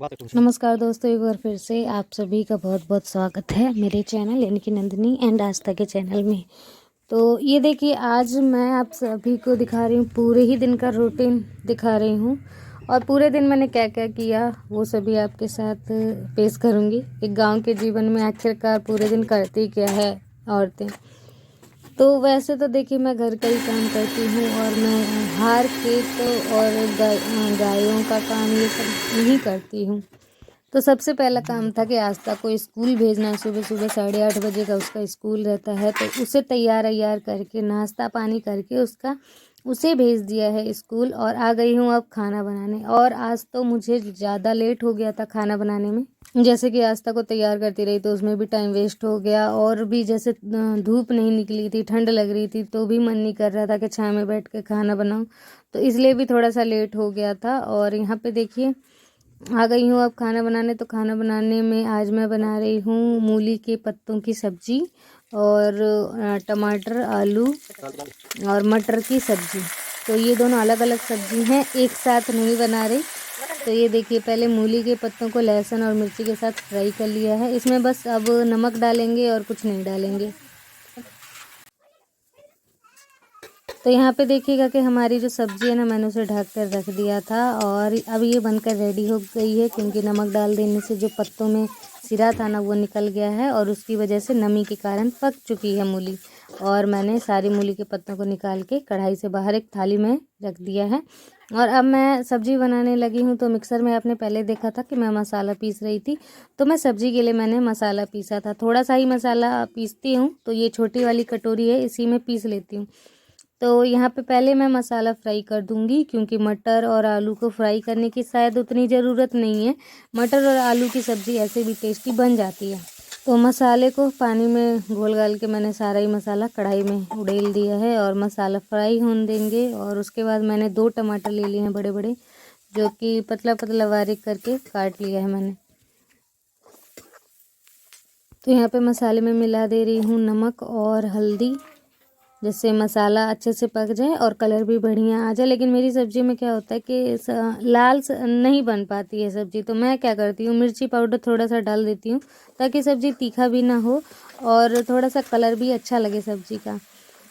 नमस्कार दोस्तों, एक बार फिर से आप सभी का बहुत बहुत स्वागत है मेरे चैनल यानी कि नंदिनी एंड आस्था के चैनल में। तो ये देखिए, आज मैं आप सभी को दिखा रही हूँ, पूरे ही दिन का रूटीन दिखा रही हूँ और पूरे दिन मैंने क्या क्या किया वो सभी आपके साथ पेश करूँगी। एक गांव के जीवन में आखिरकार पूरे दिन करती क्या है औरतें। तो वैसे तो देखिए, मैं घर का ही काम करती हूँ और मैं हार खेत और गायों का काम ये सब नहीं करती हूँ। तो सबसे पहला काम था कि आस्था को स्कूल भेजना। सुबह सुबह 8:30 बजे का उसका स्कूल रहता है, तो उसे तैयार करके नाश्ता पानी करके उसे भेज दिया है स्कूल। और आ गई हूँ अब खाना बनाने। और आज तो मुझे ज़्यादा लेट हो गया था खाना बनाने में। जैसे कि आस्था को तैयार करती रही तो उसमें भी टाइम वेस्ट हो गया, और भी जैसे धूप नहीं निकली थी, ठंड लग रही थी, तो भी मन नहीं कर रहा था कि छाँव में बैठ के खाना बनाऊँ, तो इसलिए भी थोड़ा सा लेट हो गया था। और यहाँ पे देखिए, आ गई हूँ अब खाना बनाने। तो खाना बनाने में आज मैं बना रही हूँ मूली के पत्तों की सब्जी और टमाटर, आलू और मटर की सब्जी। तो ये दोनों अलग अलग सब्जी हैं, एक साथ नहीं बना रही। तो ये देखिए, पहले मूली के पत्तों को लहसुन और मिर्ची के साथ फ्राई कर लिया है। इसमें बस अब नमक डालेंगे और कुछ नहीं डालेंगे। तो यहाँ पे देखिएगा कि हमारी जो सब्ज़ी है ना, मैंने उसे ढक कर रख दिया था और अब ये बनकर रेडी हो गई है, क्योंकि नमक डाल देने से जो पत्तों में सिरा था ना वो निकल गया है और उसकी वजह से नमी के कारण पक चुकी है मूली। और मैंने सारी मूली के पत्तों को निकाल के कढ़ाई से बाहर एक थाली में रख दिया है। और अब मैं सब्ज़ी बनाने लगी हूँ। तो मिक्सर में आपने पहले देखा था कि मैं मसाला पीस रही थी, तो मैं सब्ज़ी के लिए मैंने मसाला पीसा था। थोड़ा सा ही मसाला पीसती हूँ, तो ये छोटी वाली कटोरी है, इसी में पीस लेती हूँ। तो यहाँ पे पहले मैं मसाला फ्राई कर दूंगी, क्योंकि मटर और आलू को फ्राई करने की शायद उतनी ज़रूरत नहीं है। मटर और आलू की सब्ज़ी ऐसे भी टेस्टी बन जाती है। तो मसाले को पानी में घोल घाल के मैंने सारा ही मसाला कढ़ाई में उड़ेल दिया है और मसाला फ्राई होने देंगे। और उसके बाद मैंने 2 टमाटर ले लिए हैं बड़े बड़े, जो कि पतला पतला बारीक करके काट लिया है मैंने। तो यहाँ पे मसाले में मिला दे रही हूँ नमक और हल्दी, जिससे मसाला अच्छे से पक जाए और कलर भी बढ़िया आ जाए। लेकिन मेरी सब्ज़ी में क्या होता है कि लाल नहीं बन पाती है सब्ज़ी, तो मैं क्या करती हूँ, मिर्ची पाउडर थोड़ा सा डाल देती हूँ, ताकि सब्ज़ी तीखा भी ना हो और थोड़ा सा कलर भी अच्छा लगे सब्ज़ी का।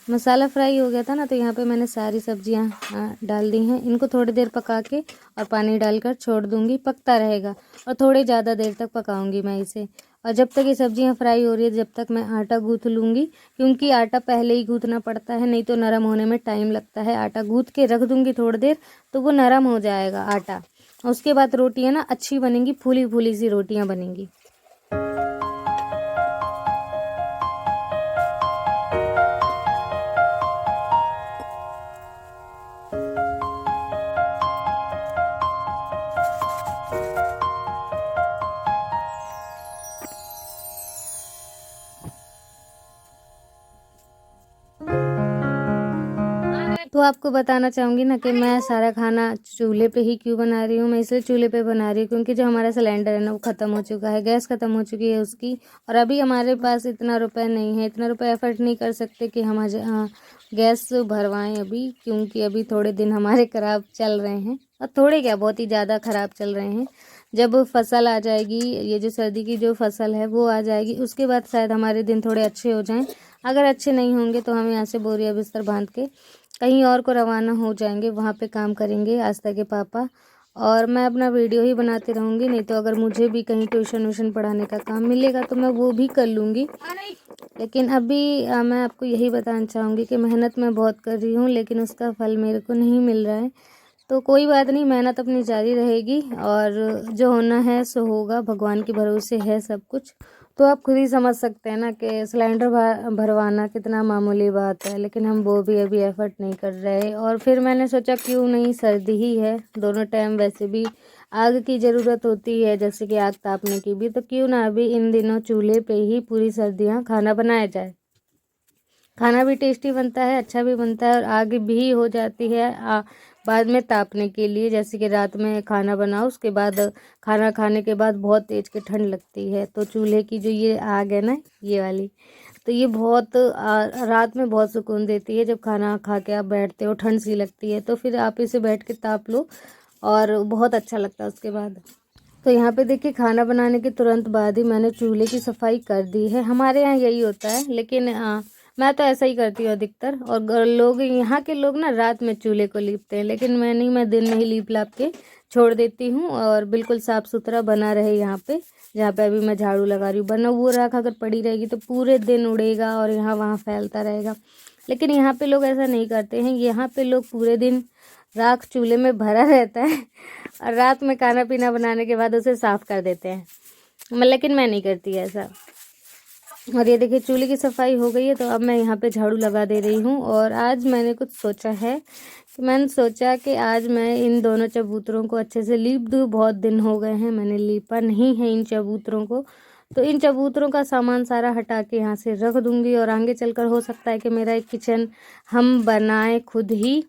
मसाला फ्राई हो गया था ना, तो यहाँ पे मैंने सारी सब्जियाँ डाल दी हैं। इनको थोड़ी देर पका के और पानी डालकर छोड़ दूँगी, पकता रहेगा और थोड़ी ज़्यादा देर तक पकाऊँगी मैं इसे। और जब तक ये सब्जियाँ फ्राई हो रही है, जब तक मैं आटा गूँथ लूँगी, क्योंकि आटा पहले ही गूँथना पड़ता है, नहीं तो नरम होने में टाइम लगता है। आटा गूँथ के रख दूँगी थोड़ी देर, तो वो नरम हो जाएगा आटा। उसके बाद रोटियाँ ना अच्छी बनेंगी, फूली फूली सी रोटियाँ बनेंगी। तो आपको बताना चाहूँगी ना कि मैं सारा खाना चूल्हे पे ही क्यों बना रही हूँ। मैं इसलिए चूल्हे पे बना रही हूँ क्योंकि जो हमारा सिलेंडर है ना, वो ख़त्म हो चुका है, गैस ख़त्म हो चुकी है उसकी। और अभी हमारे पास इतना रुपए नहीं है, इतना रुपए एफर्ट नहीं कर सकते कि हम आज गैस भरवाएं अभी, क्योंकि अभी थोड़े दिन हमारे ख़राब चल रहे हैं, और थोड़े क्या, बहुत ही ज़्यादा ख़राब चल रहे हैं। जब फसल आ जाएगी, ये जो सर्दी की जो फसल है वो आ जाएगी, उसके बाद शायद हमारे दिन थोड़े अच्छे हो जाएं। अगर अच्छे नहीं होंगे तो हम यहाँ से बोरिया बिस्तर बांध के कहीं और को रवाना हो जाएंगे, वहाँ पे काम करेंगे आस्था के पापा। और मैं अपना वीडियो ही बनाती रहूँगी, नहीं तो अगर मुझे भी कहीं ट्यूशन व्यूशन पढ़ाने का काम मिलेगा तो मैं वो भी कर लूँगी। लेकिन अभी मैं आपको यही बताना चाहूँगी कि मेहनत मैं बहुत कर रही हूँ, लेकिन उसका फल मेरे को नहीं मिल रहा है। तो कोई बात नहीं, मेहनत अपनी जारी रहेगी और जो होना है सो होगा, भगवान के भरोसे है सब कुछ। तो आप खुद ही समझ सकते हैं ना कि सिलेंडर भरवाना कितना मामूली बात है, लेकिन हम वो भी अभी एफर्ट नहीं कर रहे। और फिर मैंने सोचा क्यों नहीं, सर्दी ही है, दोनों टाइम वैसे भी आग की ज़रूरत होती है, जैसे कि आग तापने की भी, तो क्यों ना अभी इन दिनों चूल्हे पे ही पूरी सर्दियाँ खाना बनाया जाए। खाना भी टेस्टी बनता है, अच्छा भी बनता है, और आग भी हो जाती है बाद में तापने के लिए। जैसे कि रात में खाना बनाओ, उसके बाद खाना खाने के बाद बहुत तेज की ठंड लगती है, तो चूल्हे की जो ये आग है ना, ये वाली, तो ये बहुत रात में बहुत सुकून देती है। जब खाना खा के आप बैठते हो, ठंड सी लगती है, तो फिर आप इसे बैठ के ताप लो और बहुत अच्छा लगता है उसके बाद। तो यहाँ पे देखिए खाना बनाने के तुरंत बाद ही मैंने चूल्हे की सफाई कर दी है। हमारे यहाँ यही होता है, लेकिन मैं तो ऐसा ही करती हूँ अधिकतर। और लोग यहाँ के लोग ना रात में चूल्हे को लीपते हैं, लेकिन मैं नहीं, मैं दिन में ही लीप लाप के छोड़ देती हूँ और बिल्कुल साफ़ सुथरा बना रहे यहाँ पे, जहाँ पे अभी मैं झाड़ू लगा रही हूँ। वरना वो राख अगर पड़ी रहेगी तो पूरे दिन उड़ेगा और यहाँ वहाँ फैलता रहेगा। लेकिन यहाँ पे लोग ऐसा नहीं करते हैं। यहाँ पे लोग पूरे दिन राख चूल्हे में भरा रहता है और रात में खाना पीना बनाने के बाद उसे साफ़ कर देते हैं। लेकिन मैं नहीं करती ऐसा। और ये देखिए चूल्हे की सफाई हो गई है, तो अब मैं यहाँ पे झाड़ू लगा दे रही हूँ। और आज मैंने कुछ सोचा है कि मैंने सोचा कि आज मैं इन दोनों चबूतरों को अच्छे से लीप दूँ। बहुत दिन हो गए हैं मैंने लीपा नहीं है इन चबूतरों को, तो इन चबूतरों का सामान सारा हटा के यहाँ से रख दूँगी। और आगे चलकर हो सकता है कि मेरा एक किचन हम बनाएं खुद ही,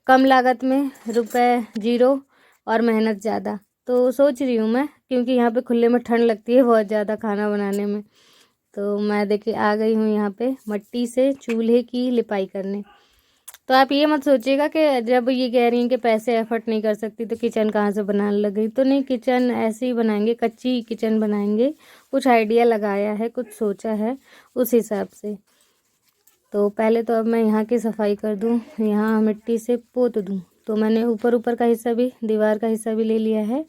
कम लागत में, रुपए जीरो और मेहनत ज़्यादा। तो सोच रही हूँ मैं, क्योंकि यहाँ पे खुले में ठंड लगती है बहुत ज़्यादा खाना बनाने में। तो मैं देखिए आ गई हूँ यहाँ पे मिट्टी से चूल्हे की लिपाई करने। तो आप ये मत सोचिएगा कि जब ये कह रही हैं कि पैसे एफर्ट नहीं कर सकती तो किचन कहाँ से बनाने लग गई। तो नहीं, किचन ऐसे ही बनाएंगे, कच्ची किचन बनाएंगे। कुछ आइडिया लगाया है, कुछ सोचा है उस हिसाब से। तो पहले तो अब मैं यहाँ की सफाई कर दूँ, यहाँ मिट्टी से पोत दूँ। तो मैंने ऊपर ऊपर का हिस्सा भी, दीवार का हिस्सा भी ले लिया है।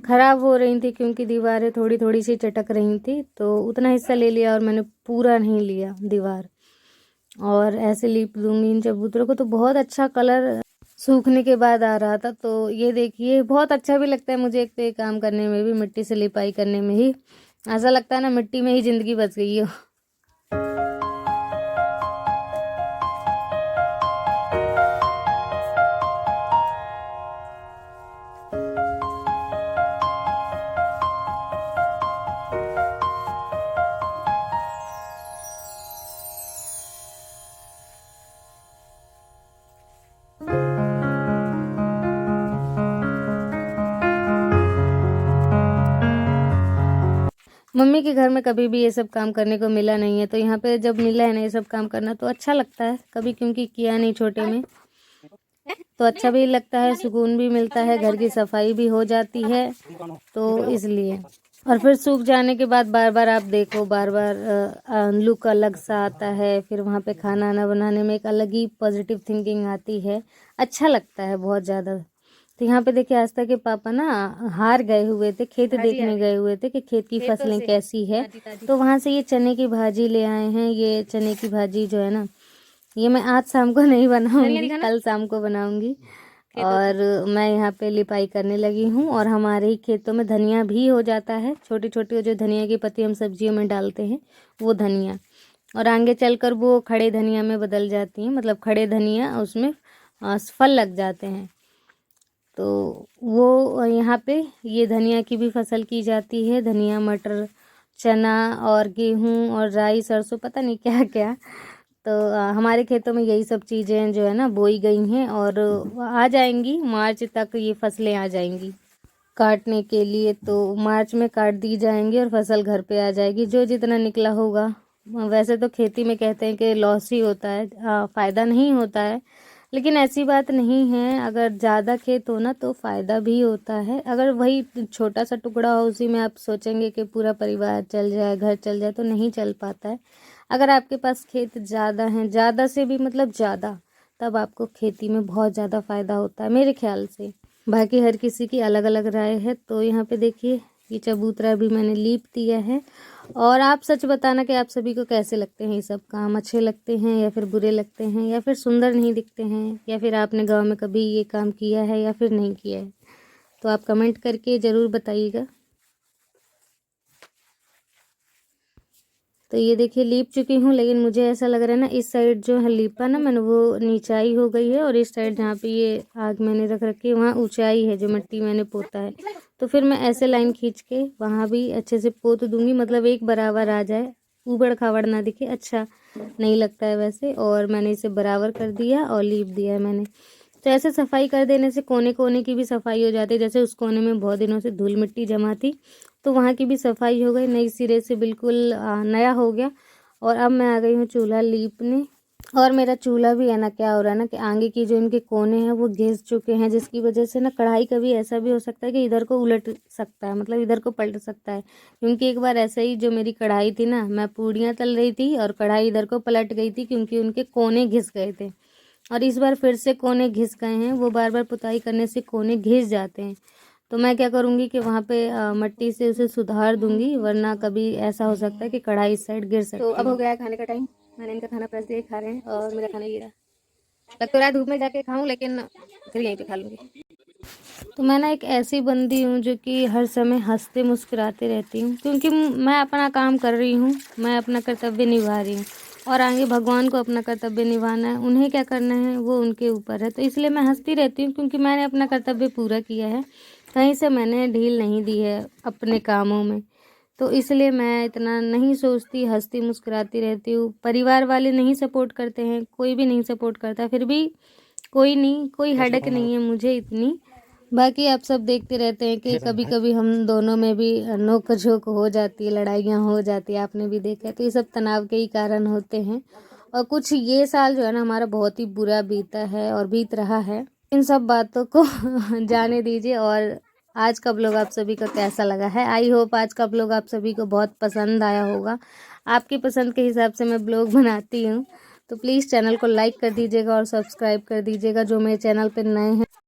ख़राब हो रही थी क्योंकि दीवारें थोड़ी थोड़ी सी चटक रही थी, तो उतना हिस्सा ले लिया और मैंने पूरा नहीं लिया दीवार। और ऐसे लीप दूँगी इन चबूतरों को। तो बहुत अच्छा कलर सूखने के बाद आ रहा था। तो ये देखिए बहुत अच्छा भी लगता है मुझे एक तो ये काम करने में भी, मिट्टी से लिपाई करने में ही ऐसा लगता है ना मिट्टी में ही ज़िंदगी बस गई हो। मम्मी के घर में कभी भी ये सब काम करने को मिला नहीं है, तो यहाँ पे जब मिला है ना ये सब काम करना तो अच्छा लगता है कभी, क्योंकि किया नहीं छोटे में, तो अच्छा भी लगता है, सुकून भी मिलता है, घर की सफाई भी हो जाती है, तो इसलिए। और फिर सूख जाने के बाद बार बार आप देखो, बार बार लुक अलग सा आता है। फिर वहाँ पे खाना आना बनाने में एक अलग ही पॉजिटिव थिंकिंग आती है, अच्छा लगता है बहुत ज़्यादा। तो यहाँ पे देखिए आस्था के पापा ना हार गए हुए थे, खेत देखने गए हुए थे कि खेत की फसलें कैसी है। तो वहाँ से ये चने की भाजी ले आए हैं। ये चने की भाजी जो है ना, ये मैं आज शाम को नहीं बनाऊंगी, कल शाम को बनाऊंगी। और मैं यहाँ पे लिपाई करने लगी हूँ। और हमारे ही खेतों में धनिया भी हो जाता है, छोटी छोटी जो धनिया की पत्ती हम सब्जियों में डालते हैं वो धनिया, और आगे चलकर वो खड़े धनिया में बदल जाती हैं, मतलब खड़े धनिया उसमें फल लग जाते हैं। तो वो यहाँ पे ये धनिया की भी फसल की जाती है, धनिया, मटर, चना और गेहूँ और राई, सरसों, पता नहीं क्या क्या। तो हमारे खेतों में यही सब चीज़ें जो है ना बोई गई हैं, और आ जाएंगी मार्च तक ये फसलें आ जाएंगी काटने के लिए। तो मार्च में काट दी जाएंगी और फसल घर पे आ जाएगी, जो जितना निकला होगा। वैसे तो खेती में कहते हैं कि लॉस ही होता है, फ़ायदा नहीं होता है, लेकिन ऐसी बात नहीं है। अगर ज़्यादा खेत हो ना तो फ़ायदा भी होता है। अगर वही छोटा सा टुकड़ा हो, उसी में आप सोचेंगे कि पूरा परिवार चल जाए, घर चल जाए, तो नहीं चल पाता है। अगर आपके पास खेत ज़्यादा हैं, ज़्यादा से भी मतलब ज़्यादा, तब आपको खेती में बहुत ज़्यादा फ़ायदा होता है मेरे ख्याल से। बाकी हर किसी की अलग अलग राय है। तो यहाँ पे देखिए ये चबूतरा भी मैंने लीप दिया है। और आप सच बताना कि आप सभी को कैसे लगते हैं ये सब काम, अच्छे लगते हैं या फिर बुरे लगते हैं, या फिर सुंदर नहीं दिखते हैं, या फिर आपने गांव में कभी ये काम किया है या फिर नहीं किया है। तो आप कमेंट करके ज़रूर बताइएगा। तो ये देखिए लीप चुकी हूँ, लेकिन मुझे ऐसा लग रहा है ना इस साइड जो है लीपा ना मैंने, वो नीचाई हो गई है, और इस साइड जहाँ पे ये आग मैंने रख रखी है वहाँ ऊंचाई है, जो मिट्टी मैंने पोता है। तो फिर मैं ऐसे लाइन खींच के वहाँ भी अच्छे से पोत दूंगी, मतलब एक बराबर आ जाए, ऊबड़ खाबड़ ना दिखे, अच्छा नहीं लगता है वैसे। और मैंने इसे बराबर कर दिया और लीप दिया है मैंने। तो ऐसे सफाई कर देने से कोने कोने की भी सफाई हो जाती है। जैसे उस कोने में बहुत दिनों से धूल मिट्टी जमा थी, तो वहाँ की भी सफाई हो गई, नई सिरे से बिल्कुल नया हो गया। और अब मैं आ गई हूँ चूल्हा लीपने। और मेरा चूल्हा भी है ना, क्या हो रहा है ना कि आगे की जो इनके कोने हैं वो घिस चुके हैं, जिसकी वजह से ना कढ़ाई कभी ऐसा भी हो सकता है कि इधर को उलट सकता है, मतलब इधर को पलट सकता है। क्योंकि एक बार ऐसे ही जो मेरी कढ़ाई थी ना, मैं पूड़ियाँ तल रही थी और कढ़ाई इधर को पलट गई थी क्योंकि उनके कोने घिस गए थे। और इस बार फिर से कोने घिस गए हैं, वो बार बार पुताई करने से कोने घिस जाते हैं। तो मैं क्या करूँगी कि वहाँ पे मट्टी से उसे सुधार दूँगी, वरना कभी ऐसा हो सकता है कि कढ़ाई इस साइड गिर सकती है। तो अब हो गया है खाने का टाइम, मैंने इनका खाना प्रेस दिए, खा रहे हैं और मेरा खाना ये रहा। लग तो रहा है धूप में जाके खाऊं, लेकिन फिर यहीं पे खा लूँगी। तो मैं ना एक ऐसी बंदी हूँ जो कि हर समय हंसते मुस्कुराते रहती हूँ, क्योंकि मैं अपना काम कर रही हूँ, मैं अपना कर्तव्य निभा रही हूँ और आगे भगवान को अपना कर्तव्य निभाना है, उन्हें क्या करना है वो उनके ऊपर है। तो इसलिए मैं हंसती रहती हूँ क्योंकि मैंने अपना कर्तव्य पूरा किया है, कहीं से मैंने ढील नहीं दी है अपने कामों में। तो इसलिए मैं इतना नहीं सोचती, हंसती मुस्कुराती रहती हूँ। परिवार वाले नहीं सपोर्ट करते हैं, कोई भी नहीं सपोर्ट करता, फिर भी कोई नहीं, कोई हेडेक नहीं है मुझे इतनी। बाकी आप सब देखते रहते हैं कि कभी कभी हम दोनों में भी नोक झोंक हो जाती है, लड़ाइयाँ हो जाती है, आपने भी देखा है। तो ये सब तनाव के ही कारण होते हैं। और कुछ ये साल जो है ना हमारा बहुत ही बुरा बीता है और बीत रहा है, इन सब बातों को जाने दीजिए। और आज का ब्लॉग आप सभी का कैसा लगा है, आई होप आज का ब्लॉग आप सभी को बहुत पसंद आया होगा। आपकी पसंद के हिसाब से मैं ब्लॉग बनाती हूँ। तो प्लीज़ चैनल को लाइक कर दीजिएगा और सब्सक्राइब कर दीजिएगा जो मेरे चैनल पे नए हैं।